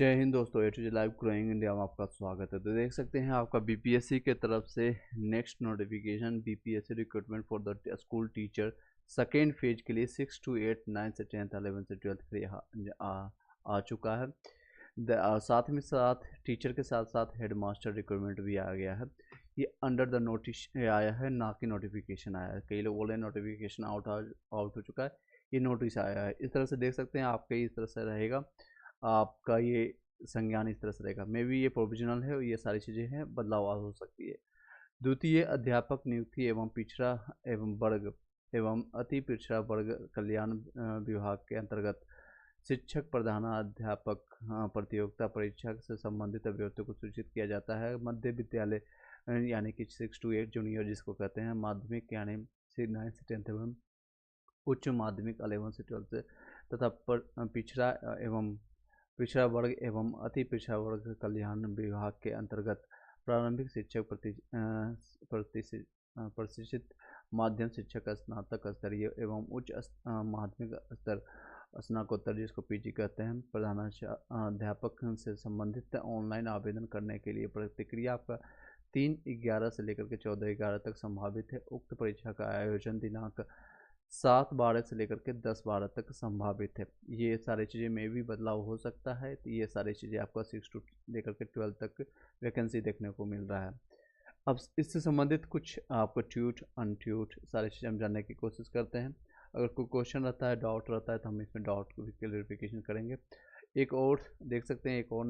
जय हिंद दोस्तों, A to J live growing India में आपका स्वागत है। तो देख सकते हैं आपका बीपीएससी के तरफ से next notification BPSC recruitment for the school teacher second phase के लिए 6 to 8 9 से 10th 11 से 12th के लिए आ चुका है। साथ में साथ टीचर के साथ साथ हेड मास्टर रिक्रूटमेंट भी आ गया है। ये अंडर द नोटिस आया है, ना कि नोटिफिकेशन आया है। कई लोग बोले नोटिफिकेशन आउट हो चुका है, ये नोटिस आया है। इस तरह से देख सकते हैं आपके इस तरह से रहेगा आपका ये संज्ञान इस तरह से रहेगा। मे बी ये प्रोविजनल है और ये सारी चीज़ें हैं, बदलाव हो सकती है। द्वितीय अध्यापक नियुक्ति एवं पिछड़ा एवं वर्ग एवं अति पिछड़ा वर्ग कल्याण विभाग के अंतर्गत शिक्षक प्रधानाध्यापक प्रतियोगिता परीक्षा से संबंधित अभ्यर्थियों को सूचित किया जाता है। मध्य विद्यालय यानी कि 6 to 8 जूनियर जिसको कहते हैं, माध्यमिक यानी 9 से 10th एवं उच्च माध्यमिक 11 से 12 से तथा पिछड़ा वर्ग एवं अति पिछड़ा वर्ग कल्याण विभाग के अंतर्गत प्रारंभिक शिक्षक प्रशिक्षित माध्यम शिक्षक स्नातक स्तरीय एवं उच्च माध्यमिक स्तर स्नातकोत्तर जिसको पीजी कहते हैं प्रधानाध्यापक से संबंधित ऑनलाइन आवेदन करने के लिए प्रतिक्रिया आपका 3/11 से लेकर के 14/11 तक संभावित है। उक्त परीक्षा का आयोजन दिनांक 7/12 से लेकर के 10/12 तक संभावित है। ये सारी चीज़ें में भी बदलाव हो सकता है। तो ये सारी चीज़ें आपका 6 to लेकर के 12 तक वैकेंसी देखने को मिल रहा है। अब इससे संबंधित कुछ आपको ट्यूट अनट्यूट सारी चीज़ें हम जानने की कोशिश करते हैं। अगर कोई क्वेश्चन रहता है, डाउट रहता है, तो हम इसमें डाउट को भी क्लियरिफिकेशन करेंगे। एक और देख सकते हैं, एक और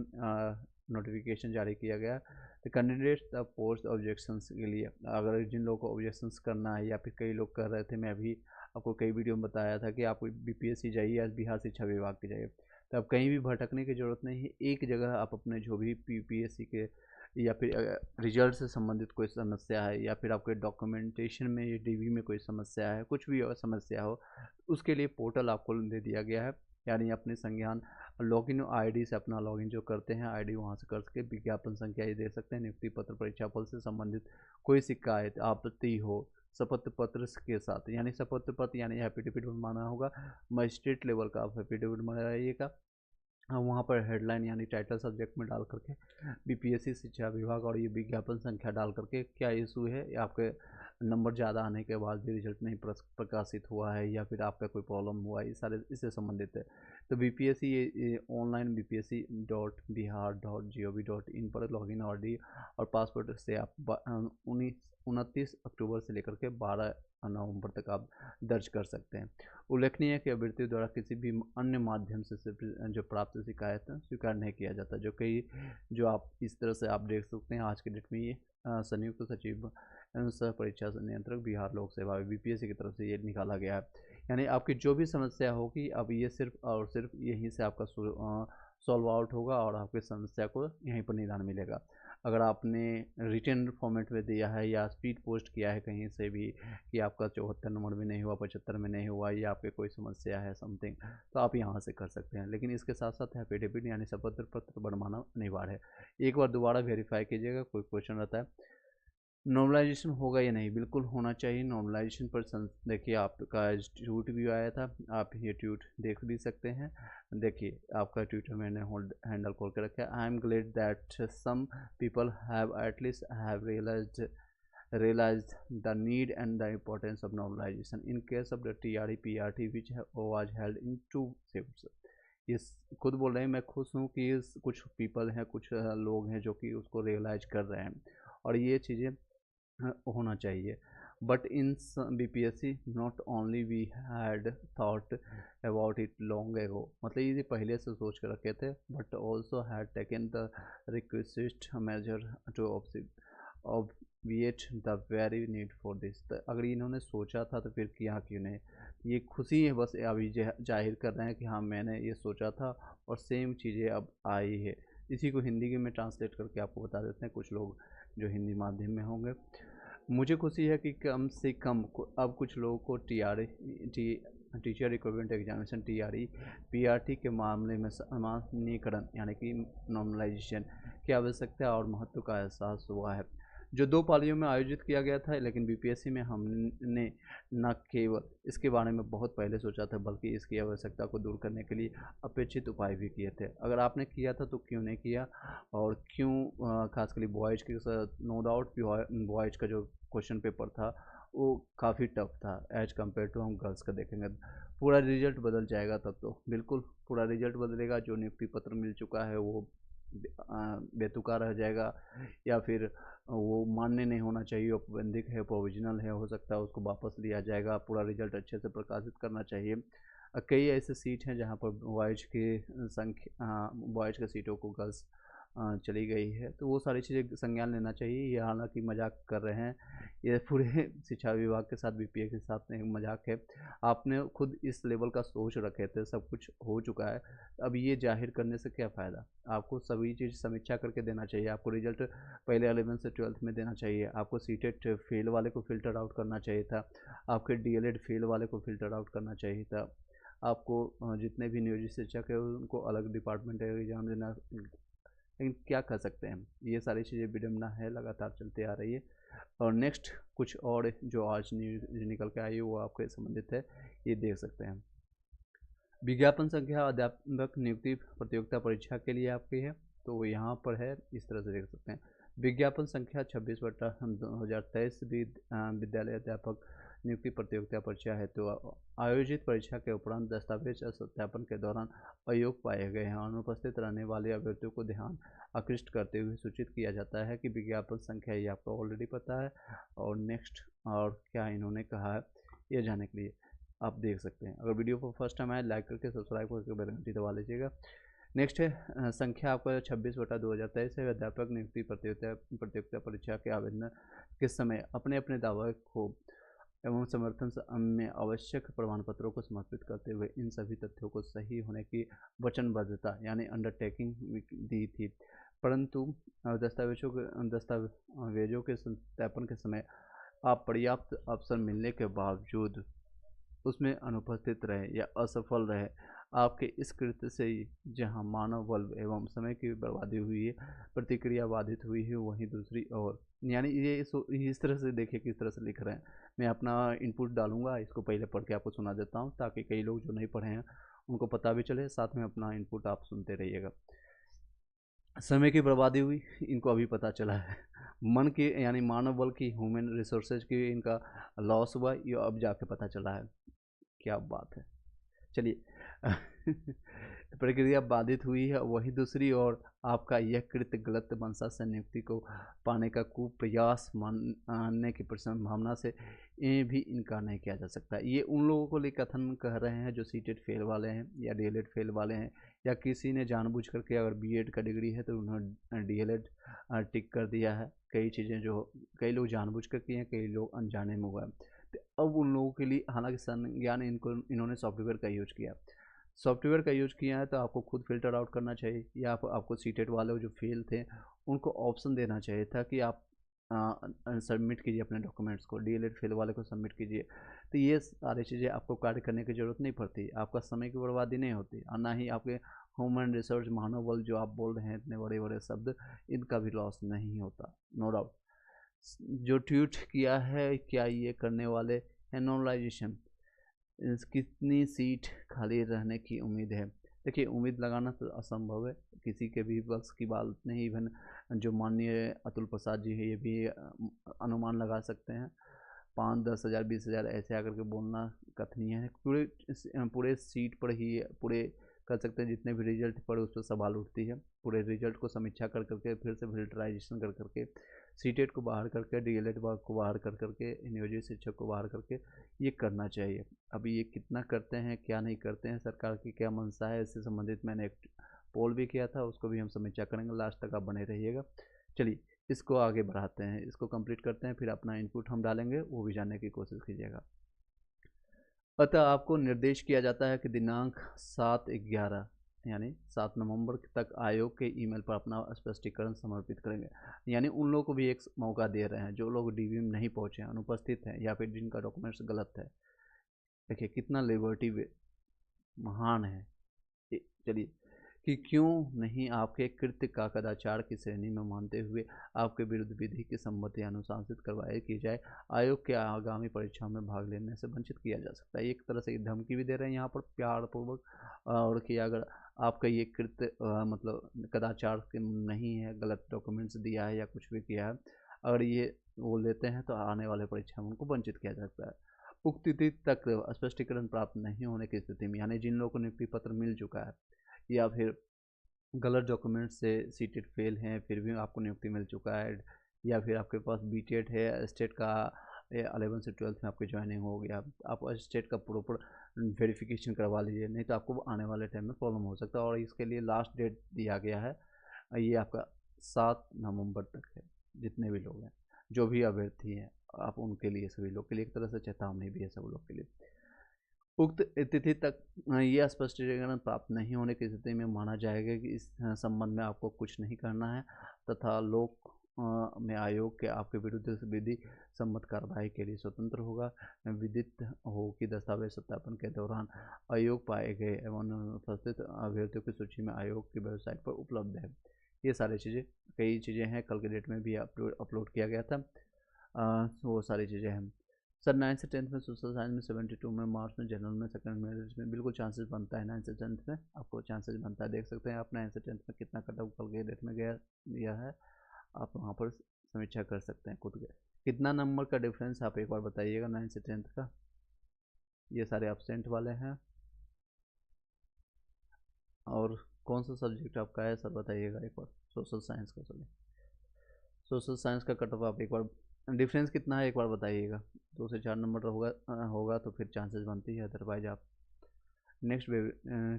नोटिफिकेशन जारी किया गया तो कैंडिडेट्स द पोस्ट ऑब्जेक्शंस के लिए, अगर जिन लोगों को ऑब्जेक्शंस करना है या फिर कई लोग कर रहे थे, मैं भी आपको कई वीडियो में बताया था कि आप बीपीएससी जाइए या बिहार शिक्षा विभाग के जाइए, तो अब कहीं भी भटकने की ज़रूरत नहीं है। एक जगह आप अपने जो भी बीपीएससी के या फिर रिजल्ट से संबंधित कोई समस्या है या फिर आपके डॉक्यूमेंटेशन में या डीवी में कोई समस्या है, कुछ भी समस्या हो, उसके लिए पोर्टल आपको दे दिया गया है। यानी अपने संज्ञान लॉगिन आईडी से अपना लॉगिन जो करते हैं, आईडी वहां से करके विज्ञापन संख्या ये दे सकते हैं। नियुक्ति पत्र परीक्षा फल से संबंधित कोई शिकायत आपत्ति हो शपथ पत्र के साथ, यानी शपथ पत्र यानी एफिडेविट बनवाना होगा, मजिस्ट्रेट लेवल का आप एफिडेविट बनाइएगा। वहाँ पर हेडलाइन यानी टाइटल सब्जेक्ट में डाल करके बीपीएससी शिक्षा विभाग और ये विज्ञापन संख्या डाल करके क्या इशू है, आपके नंबर ज़्यादा आने के बाद भी रिजल्ट नहीं प्रकाशित हुआ है या फिर आपका कोई प्रॉब्लम हुआ है, ये सारे इससे संबंधित है। तो बीपीएससी ये ऑनलाइन bpsc.bihar.gov.in पर लॉगिन आईडी और पासवर्ड से आप 29 अक्टूबर से लेकर के 12 नवंबर तक आप दर्ज कर सकते हैं। उल्लेखनीय है कि अभ्यर्थी द्वारा किसी भी अन्य माध्यम से जो प्राप्त शिकायत स्वीकार नहीं किया जाता, जो आप इस तरह से आप देख सकते हैं। आज के डेट में ये संयुक्त सचिव एवं सह परीक्षा नियंत्रक बिहार लोक सेवा बीपीएससी की तरफ से ये निकाला गया है। यानी आपकी जो भी समस्या होगी अब ये सिर्फ और सिर्फ यहीं से आपका सॉल्व आउट होगा और आपकी समस्या को यहीं पर निदान मिलेगा। अगर आपने रिटन फॉर्मेट में दिया है या स्पीड पोस्ट किया है कहीं से भी कि आपका 74 नंबर में नहीं हुआ, 75 में नहीं हुआ या आपके कोई समस्या है समथिंग, तो आप यहाँ से कर सकते हैं। लेकिन इसके साथ साथ एफिडेविट यानी शपथ पत्र बनवाना अनिवार्य है। एक बार दोबारा वेरीफाई कीजिएगा, कोई क्वेश्चन रहता है। नॉर्मलाइजेशन होगा या नहीं, बिल्कुल होना चाहिए। नॉर्मलाइजेशन पर देखिए आपका ट्यूट भी आया था, आप ये ट्यूट देख भी सकते हैं। देखिए आपका ट्यूटर मैंने हैंडल खोल के रखा है। I am glad that some people have at least have realized the need and the importance of normalization in case of the TRE PRT which was held in 2 shifts। ये खुद बोल रहे हैं, मैं खुश हूँ कि कुछ पीपल हैं, कुछ लोग हैं जो कि उसको रियलाइज कर रहे हैं और ये चीज़ें होना चाहिए। But in BPSC not only we had thought about it long ago, मतलब ये पहले से सोच कर रखे थे, but also had taken the request major to obviate the very need for this. अगर इन्होंने सोचा था तो फिर किया क्यों नहीं। ये खुशी है बस अभी जाहिर कर रहे हैं कि हाँ मैंने ये सोचा था और सेम चीज़ें अब आई है। इसी को हिंदी में ट्रांसलेट करके आपको बता देते हैं, कुछ लोग जो हिंदी माध्यम में होंगे। मुझे खुशी है कि कम से कम अब कुछ लोगों को teacher equivalent examination TRE PRT के मामले में सामान्यीकरण यानी कि नॉर्मलाइजेशन की आवश्यकता और महत्व का एहसास हुआ है। जो 2 पालियों में आयोजित किया गया था, लेकिन बीपीएससी में हमने न केवल इसके बारे में बहुत पहले सोचा था, बल्कि इसकी आवश्यकता को दूर करने के लिए अपेक्षित उपाय भी किए थे। अगर आपने किया था तो क्यों नहीं किया, और क्यों खासकर बॉयज़ के साथ, नो डाउट बॉयज़ का जो क्वेश्चन पेपर था वो काफ़ी टफ था एज कम्पेयर टू हम गर्ल्स का देखेंगे। पूरा रिजल्ट बदल जाएगा तब तो, बिल्कुल पूरा रिजल्ट बदलेगा। जो नियुक्ति पत्र मिल चुका है वो बेतुका रह जाएगा, या फिर वो मान्य नहीं होना चाहिए, औपबंधिक है, प्रोविजनल है, हो सकता है उसको वापस लिया जाएगा। पूरा रिजल्ट अच्छे से प्रकाशित करना चाहिए। कई ऐसे सीट हैं जहाँ पर बॉयज़ के सीटों को गर्ल्स चली गई है, तो वो सारी चीज़ें संज्ञान लेना चाहिए। ये हालांकि मजाक कर रहे हैं, ये पूरे शिक्षा विभाग के साथ, बीपीए के साथ में मजाक है। आपने खुद इस लेवल का सोच रखे थे, सब कुछ हो चुका है, अब ये जाहिर करने से क्या फ़ायदा। आपको सभी चीज़ समीक्षा करके देना चाहिए। आपको रिजल्ट पहले 11 से 12 में देना चाहिए। आपको सीटेट फेल वाले को फ़िल्टर आउट करना चाहिए था। आपके डीएलएड फेल वाले को फ़िल्टर आउट करना चाहिए था। आपको जितने भी नियोजित शिक्षक है उनको अलग डिपार्टमेंट एग्जाम देना, लेकिन क्या कर सकते हैं। ये सारी चीज़ें विडम्बना है, लगातार चलते आ रही है। और नेक्स्ट कुछ और जो आज न्यूज निकल के आई है वो आपके संबंधित है, ये देख सकते हैं। विज्ञापन संख्या अध्यापक नियुक्ति प्रतियोगिता परीक्षा के लिए आपकी है, तो यहाँ पर है, इस तरह से देख सकते हैं। विज्ञापन संख्या 26/2023 विद्यालय अध्यापक नियुक्ति प्रतियोगिता परीक्षा है, तो आयोजित परीक्षा के उपरांत दस्तावेज सत्यापन के दौरान अयोग्य पाए गए हैं। अनुपस्थित रहने वाले अभ्यर्थियों को ध्यान आकृष्ट करते हुए सूचित किया जाता है कि विज्ञापन संख्या, ये आपको ऑलरेडी पता है। और नेक्स्ट और क्या इन्होंने कहा है ये जानने के लिए आप देख सकते हैं। अगर वीडियो को फर्स्ट टाइम आए लाइक करके सब्सक्राइब करके बेल घंटी दबा लीजिएगा। नेक्स्ट है संख्या आपका 26/2023 है। अध्यापक नियुक्ति प्रतियोगिता परीक्षा के आवेदन के समय अपने अपने दावे को एवं समर्थन में आवश्यक प्रमाण पत्रों को समर्पित करते हुए इन सभी तथ्यों को सही होने की वचनबद्धता यानी अंडरटेकिंग दी थी, परंतु दस्तावेजों के सत्यापन के समय आप पर्याप्त अवसर मिलने के बावजूद उसमें अनुपस्थित रहे या असफल रहे। आपके इस कृत्य से जहां मानव बल एवं समय की बर्बादी हुई है, प्रतिक्रिया बाधित हुई है, वहीं दूसरी ओर यानी ये इस तरह से देखिए किस तरह से लिख रहे हैं। मैं अपना इनपुट डालूंगा, इसको पहले पढ़ के आपको सुना देता हूँ ताकि कई लोग जो नहीं पढ़े हैं उनको पता भी चले, साथ में अपना इनपुट आप सुनते रहिएगा। समय की बर्बादी हुई, इनको अभी पता चला है। मन की यानी मानव बल की, ह्यूमन रिसोर्सेज की इनका लॉस हुआ, ये अब जाके पता चला है। क्या बात है। चलिए प्रक्रिया बाधित हुई है, वही दूसरी ओर आपका यह कृत्य गलत मंशा से नियुक्ति को पाने का कुप्रयास मानने की संभावना से भी इनकार नहीं किया जा सकता। ये उन लोगों को लिए कथन कह रहे हैं जो सीटेट फेल वाले हैं या डीएलएड फेल वाले हैं, या किसी ने जानबूझ करके, अगर बीएड का डिग्री है तो उन्होंने डीएलएड टिक कर दिया है। कई चीज़ें जो कई लोग जानबूझ कर किए हैं, कई लोग अनजाने में हुआ है। तो अब उन लोगों के लिए, हालांकि संज्ञान इन्होंने सॉफ्टवेयर का यूज किया, सॉफ्टवेयर का यूज किया है, तो आपको खुद फिल्टर आउट करना चाहिए, या आपको सीटेट वाले जो फेल थे उनको ऑप्शन देना चाहिए था कि आप सबमिट कीजिए अपने डॉक्यूमेंट्स को, डीएलएड फेल वाले को सबमिट कीजिए। तो ये सारी चीज़ें आपको कार्य करने की ज़रूरत नहीं पड़ती, आपका समय की बर्बादी नहीं होती, और ना ही आपके ह्यूमन रिसोर्स, मानव बल जो आप बोल रहे हैं इतने बड़े बड़े शब्द, इनका भी लॉस नहीं होता, नो डाउट। जो ट्वीट किया है, क्या ये करने वाले एनोलाइजेशन, कितनी सीट खाली रहने की उम्मीद है। देखिए, उम्मीद लगाना तो असंभव है, किसी के भी बस की बात नहीं। इवन जो माननीय अतुल प्रसाद जी है, ये भी अनुमान लगा सकते हैं। 5-10 हज़ार 20 हज़ार ऐसे आकर के बोलना कथनीय है। पूरे सीट पर ही पूरे कर सकते हैं, जितने भी रिजल्ट पर उस पर सवाल उठती है। पूरे रिजल्ट को समीक्षा कर करके, फिर से फिल्टराइजेशन कर करके, सीटेट को बाहर करके, डीएलएड को बाहर कर करके, नियोजित शिक्षक को बाहर करके ये करना चाहिए। अभी ये कितना करते हैं, क्या नहीं करते हैं, सरकार की क्या मंशा है, इससे संबंधित मैंने एक पोल भी किया था, उसको भी हम समीक्षा करेंगे। लास्ट तक आप बने रहिएगा। चलिए इसको आगे बढ़ाते हैं, इसको कंप्लीट करते हैं, फिर अपना इनपुट हम डालेंगे, वो भी जानने की कोशिश कीजिएगा। अतः आपको निर्देश किया जाता है कि दिनांक 7/11 यानी 7 नवंबर तक आयोग के ईमेल पर अपना स्पष्टीकरण समर्पित करेंगे। यानी उन लोगों को भी एक मौका दे रहे हैं जो लोग डीवी में नहीं पहुंचे हैं, अनुपस्थित हैं, या फिर जिनका डॉक्यूमेंट्स गलत है। देखिए कितना लिबर्टी महान है। चलिए, कि क्यों नहीं आपके कृत्य का कदाचार की श्रेणी में मानते हुए आपके विरुद्ध विधि की सम्मति अनुशासित करवाई की जाए, आयोग के आगामी परीक्षाओं में भाग लेने से वंचित किया जा सकता है। एक तरह से धमकी भी दे रहे हैं यहाँ पर प्यार पूर्वक, और कि अगर आपका ये कृत्य मतलब कदाचार के नहीं है, गलत डॉक्यूमेंट्स दिया है या कुछ भी किया है, अगर ये वो लेते हैं तो आने वाले परीक्षा में उनको वंचित किया जा सकता है। उक्त तिथि तक स्पष्टीकरण प्राप्त नहीं होने की स्थिति में, यानी जिन लोगों को नियुक्ति पत्र मिल चुका है या फिर गलत डॉक्यूमेंट से सीटेट फेल हैं फिर भी आपको नियुक्ति मिल चुका है, या फिर आपके पास बीटेट है, स्टेट का 11 से 12 में आपकी ज्वाइनिंग हो गया, आप स्टेट का प्रॉपर वेरिफिकेशन करवा लीजिए, नहीं तो आपको आने वाले टाइम में प्रॉब्लम हो सकता है। और इसके लिए लास्ट डेट दिया गया है, ये आपका 7 नवंबर तक है। जितने भी लोग हैं, जो भी अभ्यर्थी हैं, आप उनके लिए, सभी लोग के लिए एक तरह से चेतावनी भी है सब लोग के लिए। उक्त तिथि तक यह स्पष्टीकरण प्राप्त नहीं होने की स्थिति में माना जाएगा कि इस संबंध में आपको कुछ नहीं करना है, तथा लोक में आयोग के आपके विरुद्ध विधि सम्मत कार्रवाई के लिए स्वतंत्र होगा। विदित हो कि दस्तावेज सत्यापन के दौरान आयोग पाए गए एवं अनुपस्थित अभ्यर्थियों की सूची में आयोग की वेबसाइट पर उपलब्ध है। ये सारी चीज़ें, कई चीज़ें हैं, कल के डेट में भी अपलोड किया गया था, वो सारी चीज़ें हैं। सर 9 से 10 में सोशल साइंस में 72 में, मार्क्स में, जनरल में, सेकंड मेरिट में बिल्कुल चांसेस बनता है। 9 से 10 में आपको चांसेस बनता है, देख सकते हैं आप 9 से 10 में कितना कट ऑफ कल के डेट में गया है, आप वहाँ पर समीक्षा कर सकते हैं खुद के। कितना नंबर का डिफरेंस आप एक बार बताइएगा 9 से 10 का। ये सारे एब्सेंट वाले हैं। और कौन सा सब्जेक्ट आपका है सर बताइएगा एक बार। सोशल साइंस का, सॉरी सोशल साइंस का कट ऑफ आप एक बार, डिफरेंस कितना है एक बार बताइएगा। 2 से 4 नंबर होगा तो फिर चांसेस बनती है, अदरवाइज आप नेक्स्ट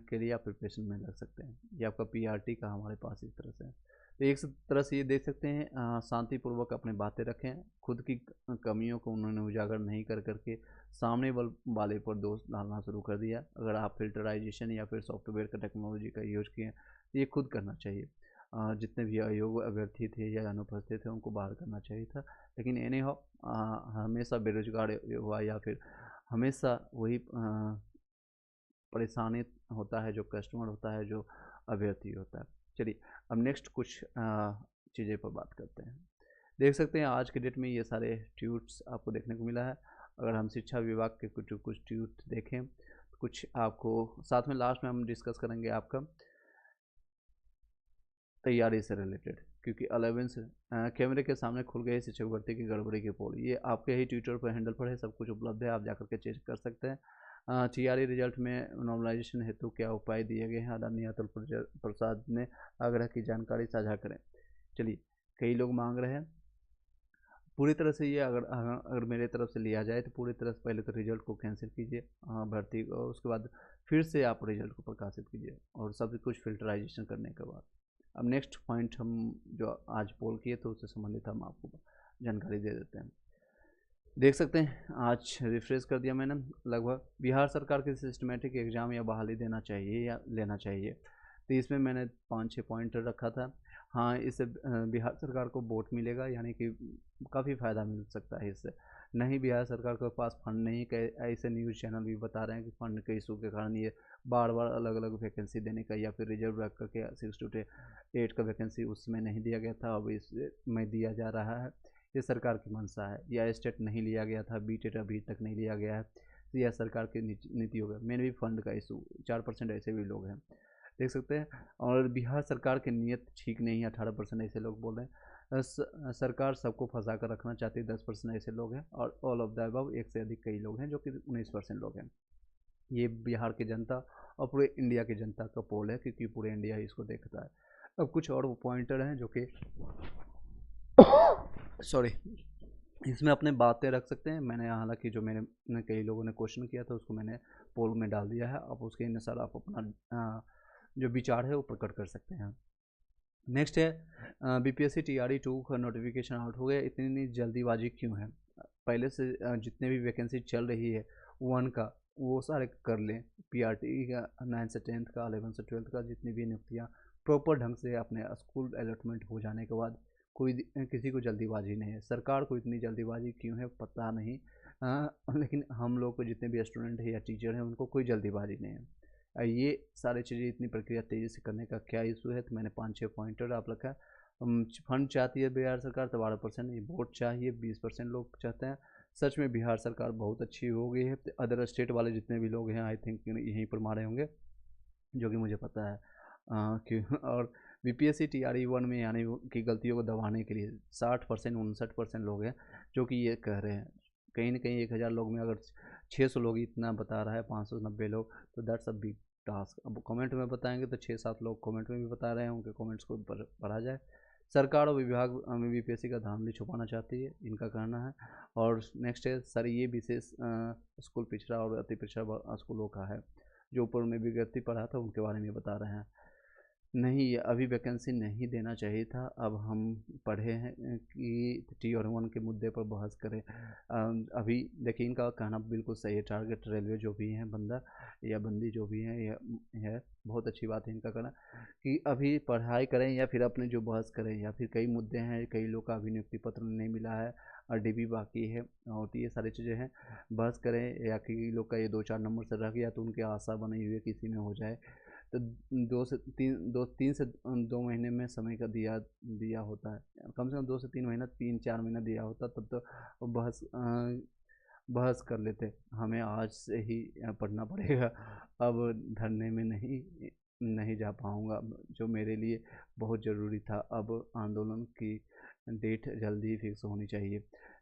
के लिए आप प्रिपरेशन में लग सकते हैं। ये आपका पीआरटी का हमारे पास इस तरह से है। तो एक तरह से ये देख सकते हैं, शांतिपूर्वक अपनी बातें रखें, खुद की कमियों को उन्होंने उजागर नहीं कर करके सामने वाले पर दोष डालना शुरू कर दिया। अगर आप फिल्टराइजेशन या फिर सॉफ्टवेयर का टेक्नोलॉजी का यूज किए तो ये खुद करना चाहिए। जितने भी अयोग्य अभ्यर्थी थे या अनुपस्थित थे उनको बाहर करना चाहिए था, लेकिन एनी हाउ हमेशा बेरोजगार हुआ या फिर हमेशा वही परेशानी होता है जो कस्टमर होता है, जो अभ्यर्थी होता है। चलिए अब नेक्स्ट कुछ चीज़ें पर बात करते हैं। देख सकते हैं आज के डेट में ये सारे ट्यूट्स आपको देखने को मिला है। अगर हम शिक्षा विभाग के कुछ ट्यूट देखें तो कुछ आपको साथ में लास्ट में हम डिस्कस करेंगे आपका तैयारी से रिलेटेड, क्योंकि 11 से कैमरे के सामने खुल गई शिक्षक भर्ती की गड़बड़ी की पोल, ये आपके ही ट्विटर पर हैंडल पर है, सब कुछ उपलब्ध है, आप जाकर के चेक कर सकते हैं। टीआरई रिजल्ट में नॉर्मलाइजेशन हेतु क्या उपाय दिए गए हैं, आदरणीय अतुल प्रसाद ने आग्रह की जानकारी साझा करें। चलिए, कई लोग मांग रहे हैं पूरी तरह से ये, अगर मेरे तरफ से लिया जाए तो पूरी तरह से पहले तो रिजल्ट को कैंसिल कीजिए भर्ती, और उसके बाद फिर से आप रिजल्ट को प्रकाशित कीजिए, और सब कुछ फिल्टराइजेशन करने के बाद। अब नेक्स्ट पॉइंट हम जो आज पोल किए तो उससे संबंधित हम आपको जानकारी दे देते हैं। देख सकते हैं आज रिफ्रेश कर दिया मैंने, लगभग बिहार सरकार के सिस्टमेटिक एग्ज़ाम या बहाली देना चाहिए या लेना चाहिए, तो इसमें मैंने 5-6 पॉइंट रखा था। हाँ, इससे बिहार सरकार को वोट मिलेगा, यानी कि काफ़ी फ़ायदा मिल सकता है इससे। नहीं, बिहार सरकार के पास फंड नहीं, ऐसे न्यूज़ चैनल भी बता रहे हैं कि फंड के इशू के कारण ये बार बार अलग अलग वैकेंसी देने का, या फिर रिजर्व रख करके 6 to 8 का वैकेंसी उसमें नहीं दिया गया था, अब इसमें दिया जा रहा है। ये सरकार की मंशा है। या स्टेट नहीं लिया गया था, बीटेट अभी तक नहीं लिया गया है, तो यह सरकार की नीति होगा। मेन भी फंड का इशू, 4% ऐसे भी लोग हैं, देख सकते हैं। और बिहार सरकार की नीयत ठीक नहीं है, 18% ऐसे लोग बोल रहे हैं। सरकार सबको फंसा कर रखना चाहती है, 10% ऐसे लोग हैं, और ऑल ऑफ द अबव एक से अधिक कई लोग हैं जो कि 19% लोग हैं। ये बिहार की जनता और पूरे इंडिया की जनता का पोल है, क्योंकि पूरे इंडिया इसको देखता है। अब कुछ और पॉइंटर हैं जो कि सॉरी, इसमें अपने बातें रख सकते हैं। मैंने हालांकि जो मैंने कई लोगों ने क्वेश्चन किया था उसको मैंने पोल में डाल दिया है, अब उसके अनुसार आप अपना जो विचार है वो प्रकट कर सकते हैं। नेक्स्ट है बीपीएससी टीआरई 2 का नोटिफिकेशन आउट हो गया, इतनी जल्दीबाजी क्यों है। पहले से जितने भी वैकेंसी चल रही है 1 का वो सारे कर लें, पीआरटी का 9 से 10 का, 11 से 12 का, जितनी भी नियुक्तियाँ प्रॉपर ढंग से अपने स्कूल अलॉटमेंट हो जाने के बाद, कोई किसी को जल्दीबाजी नहीं है। सरकार को इतनी जल्दीबाजी क्यों है पता नहीं, लेकिन हम लोग को जितने भी स्टूडेंट हैं या टीचर हैं उनको कोई जल्दीबाजी नहीं है। ये सारी चीज़ें इतनी प्रक्रिया तेज़ी से करने का क्या इशू है, तो मैंने 5-6 पॉइंटर आप रखा है। फंड चाहती है बिहार सरकार तो 12%, ये वोट चाहिए 20% लोग चाहते हैं। सच में बिहार सरकार बहुत अच्छी हो गई है। अदर स्टेट वाले जितने भी लोग हैं आई थिंक यहीं पर मारे होंगे, जो कि मुझे पता है कि और बीपीएससी टीआरई 1 में यानी कि गलतियों को दबाने के लिए 60% 59% लोग हैं जो कि ये कह रहे हैं। कहीं ना कहीं 1000 लोग में अगर 600 लोग इतना बता रहा है, 590 लोग, तो दैट्स अ बिग टास्क। अब कमेंट में बताएंगे तो 6-7 लोग कमेंट में भी बता रहे हैं, उनके कमेंट्स को पढ़ा जाए। सरकार और विभाग में बीपीएससी का धांधली छुपाना चाहती है, इनका कहना है। और नेक्स्ट है सर, ये विशेष स्कूल पिछड़ा और अति पिछड़ा स्कूलों का है, जो ऊपर में विज्ञप्ति पढ़ा था उनके बारे में बता रहे हैं। नहीं, ये अभी वैकेंसी नहीं देना चाहिए था। अब हम पढ़े हैं कि Tier 1 के मुद्दे पर बहस करें। अभी देखिए, इनका कहना बिल्कुल सही है। टारगेट रेलवे जो भी हैं बंदा या बंदी जो भी हैं, यह है बहुत अच्छी बात है इनका कहना कि अभी पढ़ाई करें या फिर अपने जो बहस करें, या फिर कई मुद्दे हैं, कई लोग का अभी नियुक्ति पत्र नहीं मिला है और डीबी बाकी है, और तो ये सारी चीज़ें हैं, बहस करें। या कई लोग का ये 2-4 नंबर से रह गया तो उनकी आशा बनी हुई है किसी में हो जाए, तो 2 से 2 महीने में समय का दिया दिया होता है। कम से कम 2 से 3 महीना, 3-4 महीना दिया होता, तब तो बहस कर लेते। हमें आज से ही पढ़ना पड़ेगा। अब धरने में नहीं जा पाऊँगा, जो मेरे लिए बहुत ज़रूरी था। अब आंदोलन की डेट जल्दी ही फिक्स होनी चाहिए,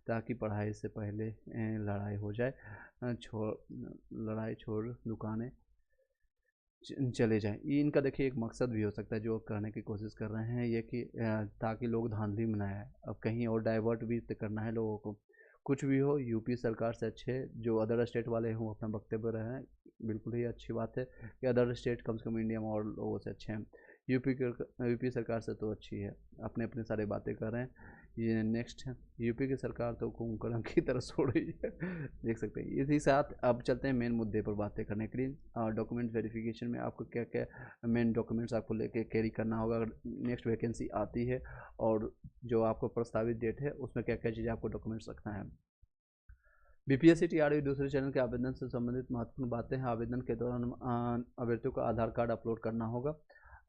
ताकि पढ़ाई से पहले लड़ाई हो जाए। लड़ाई छोड़ दुकानें चले जाएँ। ये इनका देखिए एक मकसद भी हो सकता है जो करने की कोशिश कर रहे हैं, ये कि ताकि लोग धांधली में ना आए। अब कहीं और डाइवर्ट भी तो करना है लोगों को। कुछ भी हो, यूपी सरकार से अच्छे जो अदर स्टेट वाले हों अपना वक्तव्य रहे हैं, बिल्कुल ही अच्छी बात है कि अदर स्टेट कम से कम इंडिया में और लोगों से अच्छे हैं। यूपी सरकार से तो अच्छी है, अपने अपने सारे बातें कर रहे हैं। ये नेक्स्ट है, यूपी की सरकार तो कुंभकर्ण की तरह सो रही है। देख सकते हैं। इसी साथ अब चलते हैं मेन मुद्दे पर बातें करने के लिए। डॉक्यूमेंट वेरिफिकेशन में आपको क्या क्या मेन डॉक्यूमेंट्स आपको लेके कैरी करना होगा अगर नेक्स्ट वैकेंसी आती है, और जो आपको प्रस्तावित डेट है उसमें क्या क्या चीज़ें आपको डॉक्यूमेंट्स रखना है। बीपीएससी टीआरई दूसरे चरण के आवेदन से संबंधित महत्वपूर्ण बातें हैं। आवेदन के दौरान अभ्यर्थियों को आधार कार्ड अपलोड करना होगा।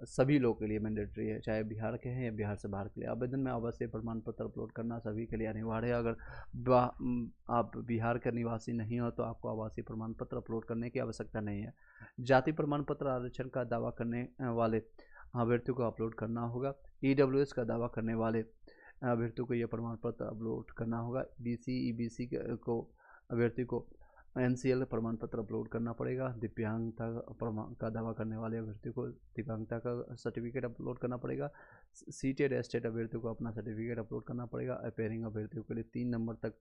सभी लोगों के लिए मैंडेटरी है, चाहे बिहार के हैं या बिहार से बाहर के लिए। आवेदन में आवासीय प्रमाण पत्र अपलोड करना सभी के लिए अनिवार्य है। अगर आप बिहार के निवासी नहीं हो तो आपको आवासीय प्रमाण पत्र अपलोड करने की आवश्यकता नहीं है। जाति प्रमाण पत्र आरक्षण का दावा करने वाले अभ्यर्थियों को अपलोड करना होगा। ईडब्ल्यूएस का दावा करने वाले अभ्यर्थियों को यह प्रमाण पत्र अपलोड करना होगा। बीसी ईबीसी को अभ्यर्थी को एनसीएल प्रमाण पत्र अपलोड करना पड़ेगा। दिव्यांगता का दावा करने वाले अभ्यर्थी को दिव्यांगता का सर्टिफिकेट अपलोड करना पड़ेगा। सीटेड एस्टेट अभ्यर्थियों को अपना सर्टिफिकेट अपलोड करना पड़ेगा। अपेयरिंग अभ्यर्थियों के लिए 3 नंबर तक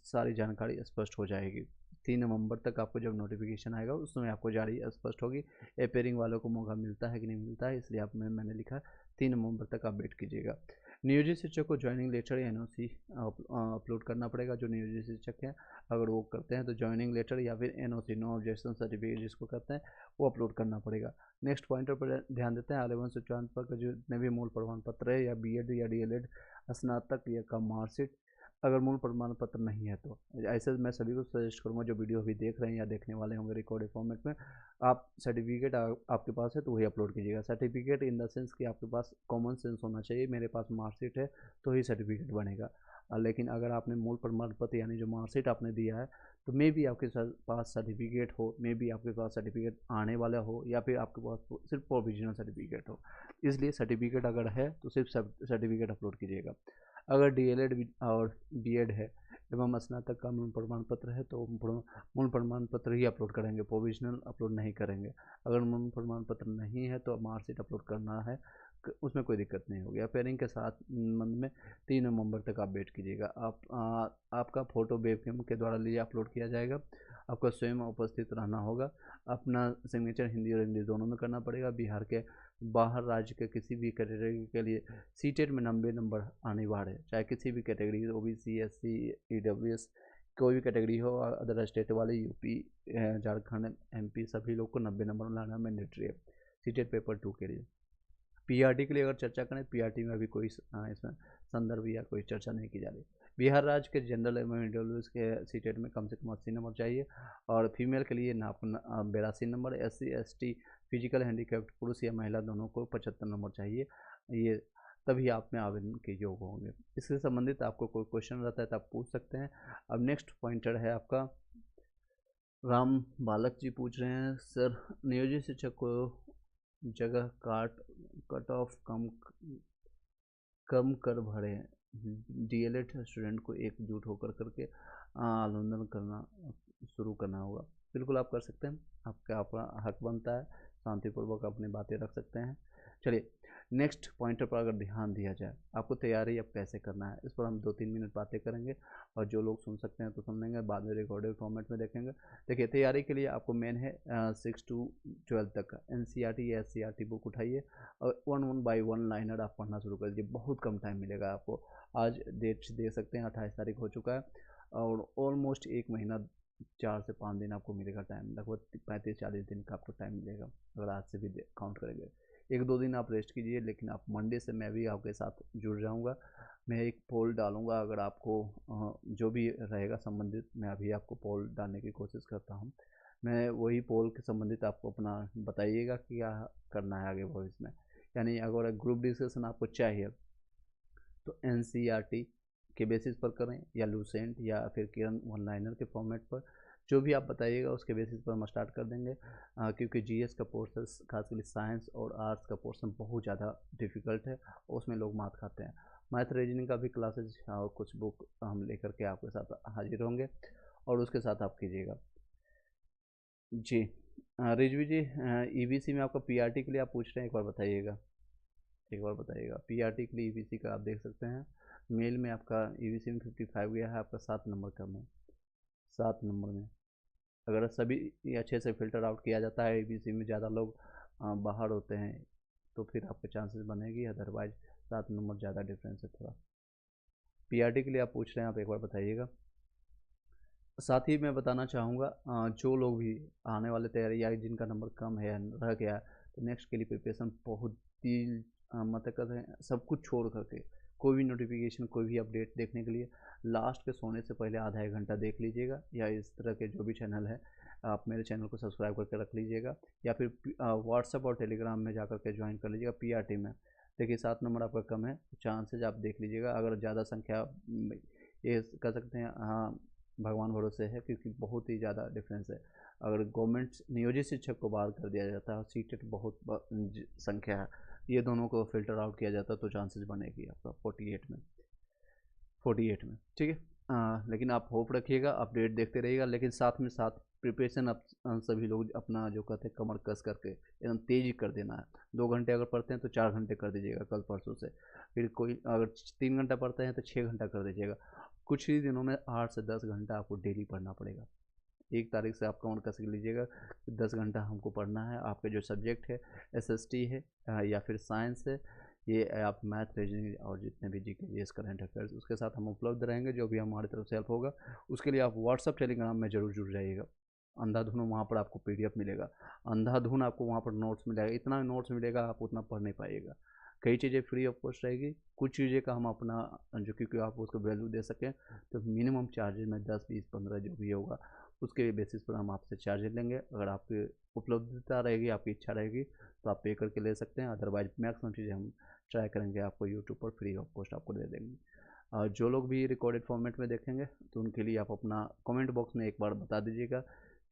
सारी जानकारी स्पष्ट हो जाएगी। 3 नवंबर तक आपको जब नोटिफिकेशन आएगा उसमें आपको जारी स्पष्ट होगी। अपेयरिंग वालों को मौका मिलता है कि नहीं मिलता है, इसलिए मैंने लिखा 3 नवंबर तक आप वेट कीजिएगा। नियोजित शिक्षक को ज्वाइनिंग लेटर या एनओसी अपलोड करना पड़ेगा। जो नियोजित शिक्षक हैं अगर वो करते हैं तो ज्वाइनिंग लेटर या फिर एनओसी, नो ऑब्जेक्शन सर्टिफिकेट जिसको कहते हैं, वो अपलोड करना पड़ेगा। नेक्स्ट पॉइंटर पर ध्यान देते हैं। आलेवन से चौहान पर जितने भी मूल प्रमाण पत्र है, या बीएड या डीएलएड, स्नातक या कम मार्कशीट, अगर मूल प्रमाण पत्र नहीं है तो ऐसे मैं सभी को सजेस्ट करूंगा जो वीडियो अभी देख रहे हैं या देखने वाले होंगे रिकॉर्डेड फॉर्मेट में, आप सर्टिफिकेट आपके पास है तो वही अपलोड कीजिएगा। सर्टिफिकेट इन द सेंस कि आपके पास कॉमन सेंस होना चाहिए, मेरे पास मार्कशीट है तो ही सर्टिफिकेट बनेगा। लेकिन अगर आपने मूल प्रमाण पत्र यानी जो मार्कशीट आपने दिया है, तो मे भी आपके पास सर्टिफिकेट हो, मे भी आपके पास सर्टिफिकेट आने वाला हो, या फिर आपके पास सिर्फ प्रोविजनल सर्टिफिकेट हो। इसलिए सर्टिफिकेट अगर है तो सिर्फ सर्टिफिकेट अपलोड कीजिएगा। अगर डीएलएड और बीएड है एवं स्नातक का मूल प्रमाण पत्र है तो मूल प्रमाण पत्र ही अपलोड करेंगे, प्रोविजनल अपलोड नहीं करेंगे। अगर मूल प्रमाण पत्र नहीं है तो मार्कशीट अपलोड करना है, उसमें कोई दिक्कत नहीं होगी। अपेयरिंग के साथ मंथ में 3 नवंबर तक आप वेट कीजिएगा। आपका फ़ोटो वेबकैम के द्वारा लिए अपलोड किया जाएगा। आपको स्वयं उपस्थित रहना होगा। अपना सिग्नेचर हिंदी और इंग्लिश दोनों में करना पड़ेगा। बिहार के बाहर राज्य के किसी भी कैटेगरी के लिए सीटेट में 90 नंबर अनिवार्य है, चाहे किसी भी कैटेगरी, ओबीसी, एससी, ईडब्ल्यूएस, कोई भी कैटेगरी हो। अदर स्टेट वाले यूपी, झारखंड, एमपी सभी लोग को 90 नंबर लाना मैंडेटरी है सीटेट पेपर 2 के लिए। पीआरटी के लिए अगर चर्चा करें, पीआरटी में अभी कोई इसमें संदर्भ या कोई चर्चा नहीं की जा रही। बिहार राज्य के जनरल एवं इंटरव्यूज के सीटेट में कम से कम 80 नंबर चाहिए, और फीमेल के लिए 82 number, SC ST physical handicapped पुरुष या महिला दोनों को 75 नंबर चाहिए। ये तभी आप में आवेदन के योग्य होंगे। इससे संबंधित आपको कोई क्वेश्चन रहता है तो आप पूछ सकते हैं। अब नेक्स्ट पॉइंटर है आपका, राम बालक जी पूछ रहे हैं, सर नियोजित शिक्षक को जगह कट ऑफ कम कर भरे डीएलएड स्टूडेंट को एकजुट होकर करके आंदोलन करना शुरू करना होगा। बिल्कुल आप कर सकते हैं, आपका अपना हक बनता है, शांतिपूर्वक अपनी बातें रख सकते हैं। चलिए नेक्स्ट पॉइंटर पर अगर ध्यान दिया जाए, आपको तैयारी अब कैसे करना है, इस पर हम 2-3 मिनट बातें करेंगे, और जो लोग सुन सकते हैं तो सुन लेंगे, बाद में रिकॉर्डेड फॉर्मेट में देखेंगे। देखिए तैयारी के लिए आपको मेन है 6 to 12 तक का NCERT या SCERT बुक उठाइए, और 1 बाई 1 लाइनर आप पढ़ना शुरू कर दीजिए। बहुत कम टाइम मिलेगा आपको, आज डेट दे सकते हैं 28 तारीख हो चुका है, और ऑलमोस्ट 1 महीना 4 से 5 दिन आपको मिलेगा टाइम, लगभग 35-40 दिन का आपको टाइम मिलेगा अगर आज से भी काउंट करेंगे। 1-2 दिन आप रेस्ट कीजिए, लेकिन आप मंडे से मैं भी आपके साथ जुड़ जाऊंगा। मैं एक पोल डालूंगा, अगर आपको जो भी रहेगा संबंधित, मैं अभी आपको पोल डालने की कोशिश करता हूं। मैं वही पोल के संबंधित आपको अपना बताइएगा कि क्या करना है आगे भविष्य में। यानी अगर ग्रुप डिस्कशन आपको चाहिए तो NCERT के बेसिस पर करें, या लूसेंट, या फिर किरण वन लाइनर के फॉर्मेट पर, जो भी आप बताइएगा उसके बेसिस पर हम स्टार्ट कर देंगे। क्योंकि GS का पोर्सन, खासकर साइंस और आर्ट्स का पोर्सन बहुत ज़्यादा डिफिकल्ट है, और उसमें लोग मात खाते हैं। मैथ रीजनिंग का भी क्लासेज और कुछ बुक हम लेकर के आपके साथ हाजिर होंगे, और उसके साथ आप कीजिएगा। जी रिजवी जी, EBC में आपका PRT के लिए आप पूछ रहे हैं, एक बार बताइएगा, PRT के लिए EBC का आप देख सकते हैं। मेल में आपका EBC में 55 गया है, आपका 7 नंबर कम है। 7 नंबर में अगर सभी अच्छे से फिल्टर आउट किया जाता है, EBC में ज़्यादा लोग बाहर होते हैं, तो फिर आपके चांसेस बनेगी, अदरवाइज 7 नंबर ज़्यादा डिफरेंस है थोड़ा। PRT के लिए आप पूछ रहे हैं, आप एक बार बताइएगा। साथ ही मैं बताना चाहूँगा, जो लोग भी आने वाले तैयारी या जिनका नंबर कम है, रह गया, तो नेक्स्ट के लिए प्रिपरेशन बहुत ही मतलब कहते हैं सब कुछ छोड़ करके, कोई भी नोटिफिकेशन, कोई भी अपडेट देखने के लिए लास्ट के सोने से पहले आधा 1 घंटा देख लीजिएगा, या इस तरह के जो भी चैनल है आप मेरे चैनल को सब्सक्राइब करके रख लीजिएगा, या फिर व्हाट्सएप और टेलीग्राम में जाकर के ज्वाइन कर लीजिएगा PRT में। देखिए 7 नंबर आपका कम है, चांसेज आप देख लीजिएगा। अगर ज़्यादा संख्या, ये कह सकते हैं, हाँ भगवान भरोसे है, क्योंकि बहुत ही ज़्यादा डिफरेंस है। अगर गवर्नमेंट नियोजित शिक्षक को बाहर कर दिया जाता है, सीटेट बहुत संख्या है, ये दोनों को फिल्टर आउट किया जाता है, तो चांसेस बनेगी आपका 48 में, ठीक है। लेकिन आप होप रखिएगा, अपडेट देखते रहिएगा, लेकिन साथ में साथ प्रिपरेशन आप सभी लोग अपना जो कहते हैं कमर कस करके एकदम तेज़ी कर देना है। 2 घंटे अगर पढ़ते हैं तो 4 घंटे कर दीजिएगा कल परसों से, फिर कोई अगर 3 घंटा पढ़ते हैं तो 6 घंटा कर दीजिएगा। कुछ ही दिनों में 8 से 10 घंटा आपको डेली पढ़ना पड़ेगा। 1 तारीख से आप कमर कस के लीजिएगा, 10 घंटा हमको पढ़ना है। आपके जो सब्जेक्ट है, SST है या फिर साइंस है, ये आप मैथ, रीजनिंग और जितने भी GK GS करंट अफेयर्स, उसके साथ हम उपलब्ध रहेंगे। जो भी हमारी तरफ से हेल्प होगा, उसके लिए आप व्हाट्सअप टेलीग्राम में जरूर जुड़ जाइएगा। अंधाधुन वहाँ पर आपको PDF मिलेगा, अंधाधुन आपको वहाँ पर नोट्स मिलेगा, इतना नोट्स मिलेगा आप उतना पढ़ नहीं पाइएगा। कई चीज़ें फ्री ऑफ कॉस्ट रहेगी, कुछ चीज़ें का हम अपना जो, क्योंकि आप उसको वैल्यू दे सकें, तो मिनिमम चार्जेज में 10, 20, 15 जो भी होगा उसके बेसिस पर हम आपसे चार्जेज लेंगे। अगर आपकी उपलब्धता रहेगी, आपकी इच्छा रहेगी, तो आप पे करके ले सकते हैं, अदरवाइज मैक्सिमम चीज़ें हम ट्राई करेंगे आपको यूट्यूब पर फ्री ऑफ कॉस्ट आपको दे देंगे। जो लोग भी रिकॉर्डेड फॉर्मेट में देखेंगे, तो उनके लिए आप अपना कमेंट बॉक्स में एक बार बता दीजिएगा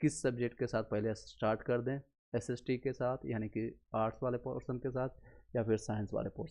किस सब्जेक्ट के साथ पहले स्टार्ट कर दें, SST के साथ यानी कि आर्ट्स वाले पोर्शन के साथ, या फिर साइंस वाले पोर्शन